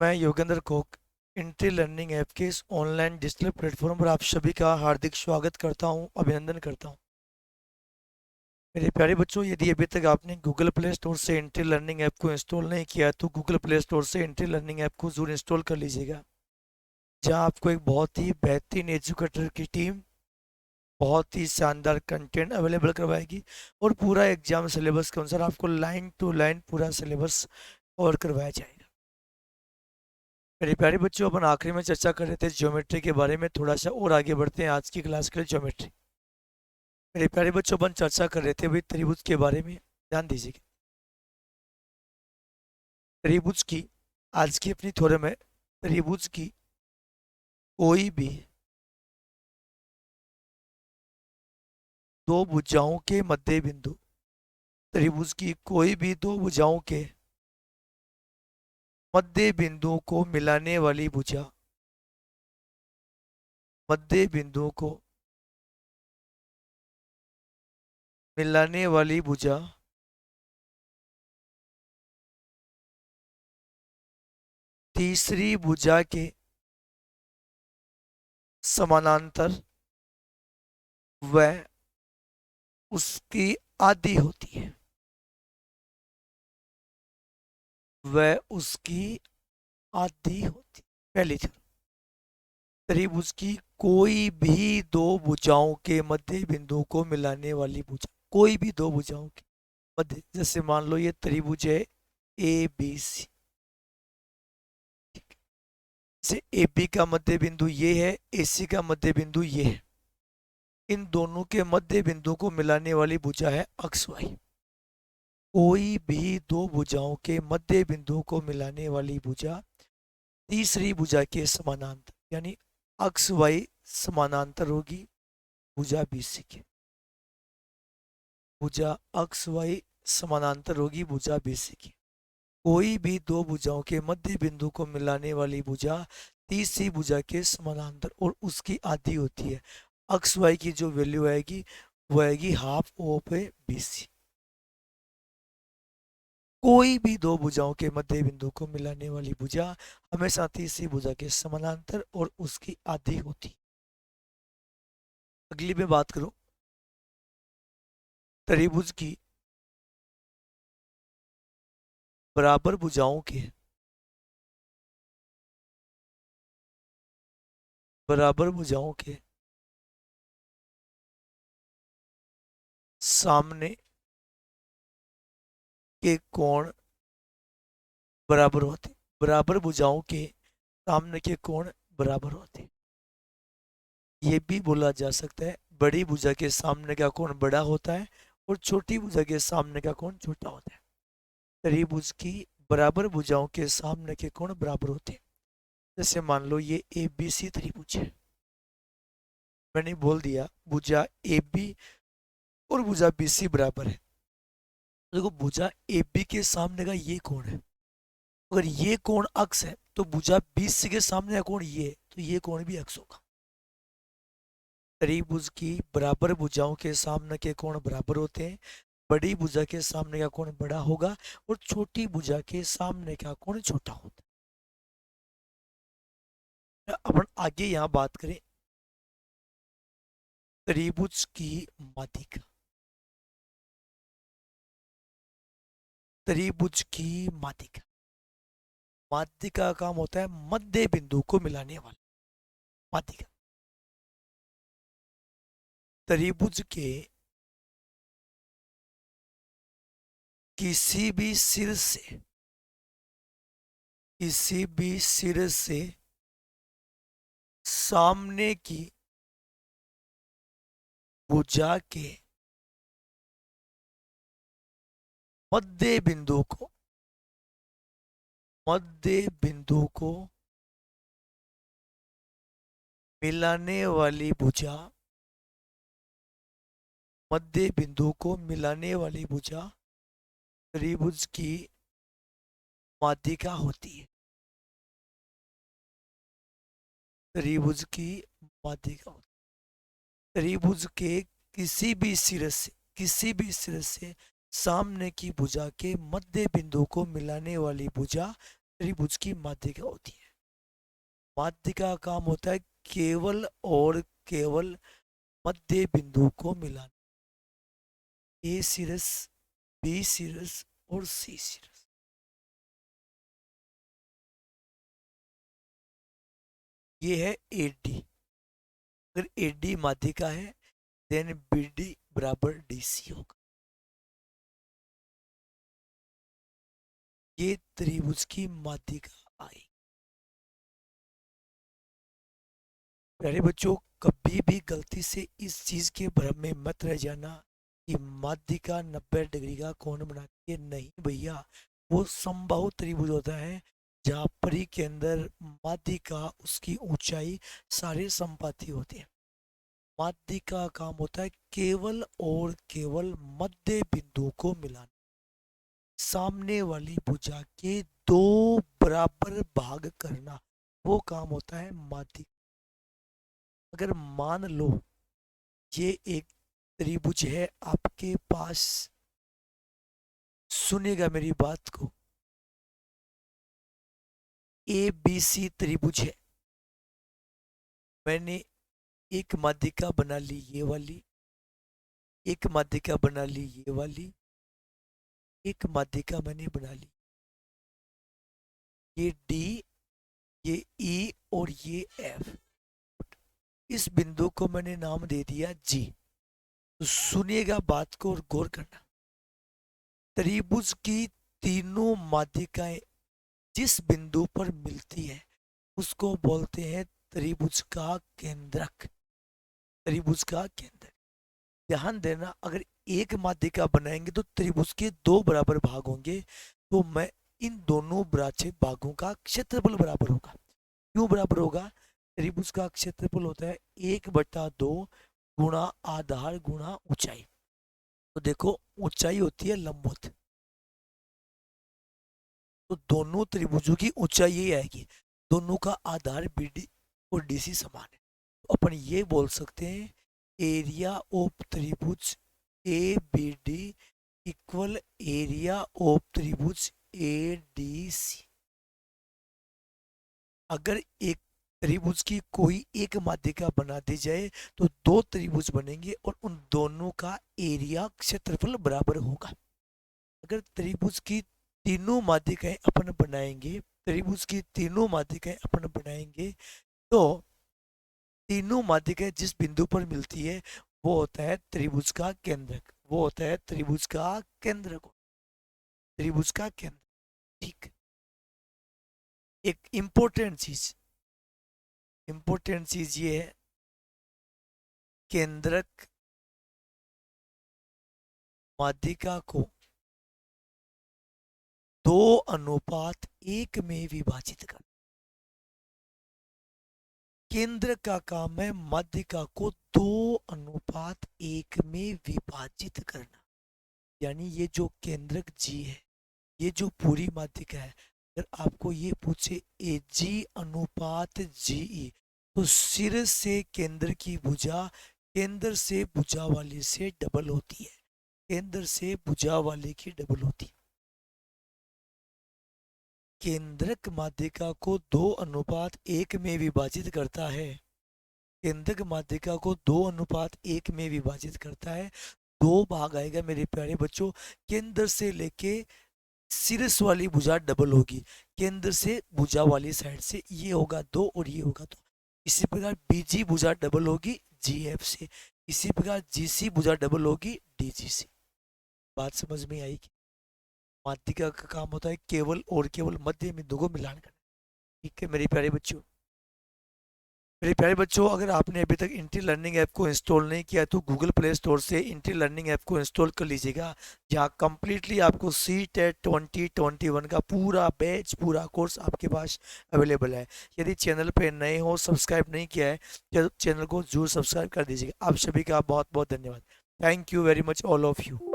मैं Yogendra Coke entry learning app के इस ऑनलाइन डिजिटल प्लेटफॉर्म पर आप सभी का हार्दिक स्वागत करता हूं, अभिनंदन करता हूं। मेरे प्यारे बच्चों, यदि अभी तक आपने गूगल प्ले स्टोर से इंट्री लर्निंग ऐप को इंस्टॉल नहीं किया है, तो गूगल प्ले स्टोर से इंट्री लर्निंग ऐप को जरूर इंस्टॉल कर लीजिएगा। जहां आपको एक बहुत ही बेहतरीन एजुकेटर की टीम बहुत ही शानदार कंटेंट अवेलेबल करवाएगी और पूरा एग्जाम सिलेबस के अनुसार आपको लाइन टू लाइन पूरा सिलेबस कवर करवाया जाएगा। मेरे प्यारे बच्चों, अपन आखिरी में चर्चा कर रहे थे ज्योमेट्री के बारे में। थोड़ा सा और आगे बढ़ते हैं आज की क्लास के लिए। ज्योमेट्री, मेरे प्यारे बच्चों, अपन चर्चा कर रहे थे भाई त्रिभुज के बारे में। ध्यान दीजिए, त्रिभुज की आज की अपनी थ्योरम है। त्रिभुज की कोई भी दो भुजाओं के मध्य बिंदु, त्रिभुज की कोई भी दो भुजाओं के मध्य बिंदुओं को मिलाने वाली भुजा, मध्य बिंदुओं को मिलाने वाली भुजा तीसरी भुजा के समानांतर व उसकी आधी होती है। वह उसकी आधी होती। पहली थ्योरम, त्रिभुज की कोई भी दो भुजाओं के मध्य बिंदु को मिलाने वाली भुजा, कोई भी दो भुजाओं के मध्य, जैसे मान लो ये त्रिभुज है ए बी सी, जैसे ए बी का मध्य बिंदु ये है, ए सी का मध्य बिंदु ये है। इन दोनों के मध्य बिंदु को मिलाने वाली भुजा है अक्ष वाई। कोई भी दो भुजाओं के मध्य बिंदु को मिलाने वाली भुजा तीसरी भुजा के समानांतर, यानी अक्ष वाई समानांतर होगी भुजा बीसी के। भुजा अक्ष वाई समानांतर होगी भुजा बीसी की। कोई भी दो भुजाओं के मध्य बिंदु को मिलाने वाली भुजा तीसरी भुजा के समानांतर और उसकी आधी होती है। अक्ष वाई की जो वैल्यू आएगी वो आएगी हाफ ओ पे बीसी। कोई भी दो भुजाओं के मध्य बिंदु को मिलाने वाली भुजा हमेशा तीसरी भुजा के समानांतर और उसकी आधी होती। अगली में बात करूं, त्रिभुज की बराबर भुजाओं के बराबर भुजाओं के सामने के कोण बराबर होते। बराबर भुजाओं के सामने के कोण बराबर होते। ये भी बोला जा सकता है बड़ी भुजा के सामने का कोण बड़ा होता है और छोटी भुजा के सामने का कोण छोटा होता है। त्रिभुज की बराबर भुजाओं के सामने के कोण बराबर होते हैं। जैसे मान लो ये ए बी सी त्रिभुज है, मैंने बोल दिया भुजा ए बी और भुजा बी सी बराबर है। देखो, भुजा ए बी के सामने का ये कोण है, अगर ये कोण अक्स है तो भुजा बी सी के सामने का कोण ये है, तो ये कोण भी अक्स होगा। त्रिभुज की बराबर भुजाओं के सामने के कोण बराबर होते हैं। बड़ी भुजा के सामने का कोण बड़ा होगा और छोटी भुजा के सामने का कोण छोटा होता है। अपन आगे यहाँ बात करें त्रिभुज की माध्यिका। त्रिभुज की माध्यिका, माध्यिका का काम होता है मध्य बिंदु को मिलाने वाला। माध्यिका त्रिभुज के किसी भी सिर से, किसी भी सिर से सामने की भुजा के मध्य बिंदु को, मध्य बिंदु को मिलाने वाली भुजा, मध्य बिंदु को मिलाने वाली भुजा त्रिभुज की माध्यिका होती है। त्रिभुज की माध्यिका होती है। त्रिभुज के किसी भी सिरे से, किसी भी सिरे से सामने की भुजा के मध्य बिंदु को मिलाने वाली भुजा त्रिभुज की माध्यिका होती है। माध्यिका का काम होता है केवल और केवल मध्य बिंदु को मिलाना, ए सिरस, बी सिरस और सी सिरस। ये है एडी। अगर एडी माध्यिका है देन बीडी बराबर डीसी होगा। ये त्रिभुज की माध्यिका आई। प्यारे बच्चों, कभी भी गलती से इस चीज के भ्रम में मत रह जाना कि माध्यिका 90 डिग्री का कोण बनाती है। नहीं भैया, वो समबाहु त्रिभुज होता है जहाँ परी के अंदर माध्यिका, उसकी ऊंचाई सारे समपाती होते हैं। माध्यिका का काम होता है केवल और केवल मध्य बिंदु को मिलाना, सामने वाली भुजा के दो बराबर भाग करना, वो काम होता है माध्यिका। अगर मान लो ये एक त्रिभुज है आपके पास, सुनिएगा मेरी बात को, ए बी सी त्रिभुज है। मैंने एक माध्यिका बना ली ये वाली, एक माध्यिका बना ली ये वाली, एक माध्यिका मैंने बना ली, ये डी, ये ई और ये एफ। इस बिंदु को मैंने नाम दे दिया जी। तो सुनिएगा बात को और गौर करना। त्रिभुज की तीनों माध्यिकाएं जिस बिंदु पर मिलती है उसको बोलते हैं त्रिभुज का केंद्रक। त्रिभुज का केंद्रक। ध्यान देना, अगर एक माध्यिका बनाएंगे तो त्रिभुज के दो बराबर भाग होंगे, तो मैं इन दोनों भागों का क्षेत्रफल बराबर होगा। क्यों बराबर होगा? त्रिभुज का क्षेत्रफल होता है 1/2 गुणा आधार गुणा ऊंचाई। तो देखो, ऊंचाई होती है लंबवत, तो दोनों त्रिभुजों की ऊंचाई यही आएगी। दोनों का आधार बीडी और डीसी समान है, तो अपन ये बोल सकते हैं एरिया ऑफ त्रिभुज A B D equal area of त्रिभुज ए डी सी। अगर एक त्रिभुज की कोई एक माध्यिका बना दी जाए तो दो त्रिभुज बनेंगे और उन दोनों का एरिया क्षेत्रफल बराबर होगा। अगर त्रिभुज की तीनों माध्यिकाएं अपन बनाएंगे, त्रिभुज की तीनों माध्यिकाएं अपन बनाएंगे, तो तीनों माध्यिकाएं जिस बिंदु पर मिलती है वो होता है त्रिभुज का केंद्रक। वो होता है त्रिभुज का केंद्रक, त्रिभुज का केंद्र। ठीक। एक इंपॉर्टेंट चीज ये है, केंद्रक माध्यिका को 2:1 में विभाजित कर। केंद्र का काम है माध्यिका को 2:1 में विभाजित करना। यानी ये जो केंद्रक जी है, ये जो पूरी माध्यिका है, अगर आपको ये पूछे ए जी अनुपात जी, तो सिर से केंद्र की भुजा केंद्र से भुजा वाली से डबल होती है, केंद्र से भुजा वाली की डबल होती है। केंद्रक माध्यिका को 2:1 में विभाजित करता है। केंद्रक माध्यिका को 2:1 में विभाजित करता है। दो भाग आएगा मेरे प्यारे बच्चों। केंद्र से लेके सिरस वाली भुजा डबल होगी, केंद्र से भुजा वाली साइड से ये होगा 2 और ये होगा 2। इसी प्रकार बीजी भुजा डबल होगी जीएफ से, इसी प्रकार जीसी भुजा डबल होगी डीजी से। बात समझ में आई? माध्यिका का काम होता है केवल और केवल मध्य बिंदु को मिलान करना। ठीक है मेरे प्यारे बच्चों। मेरे प्यारे बच्चों, अगर आपने अभी तक इंटी लर्निंग ऐप को इंस्टॉल नहीं किया तो गूगल प्ले स्टोर से इंटी लर्निंग ऐप को इंस्टॉल कर लीजिएगा, जहाँ कम्प्लीटली आपको CTET 2021 का पूरा बैच, पूरा कोर्स आपके पास अवेलेबल है। यदि चैनल पे नए हो, सब्सक्राइब नहीं किया है, तो चैनल को जरूर सब्सक्राइब कर दीजिएगा। आप सभी का बहुत बहुत धन्यवाद। Thank you very much all of you.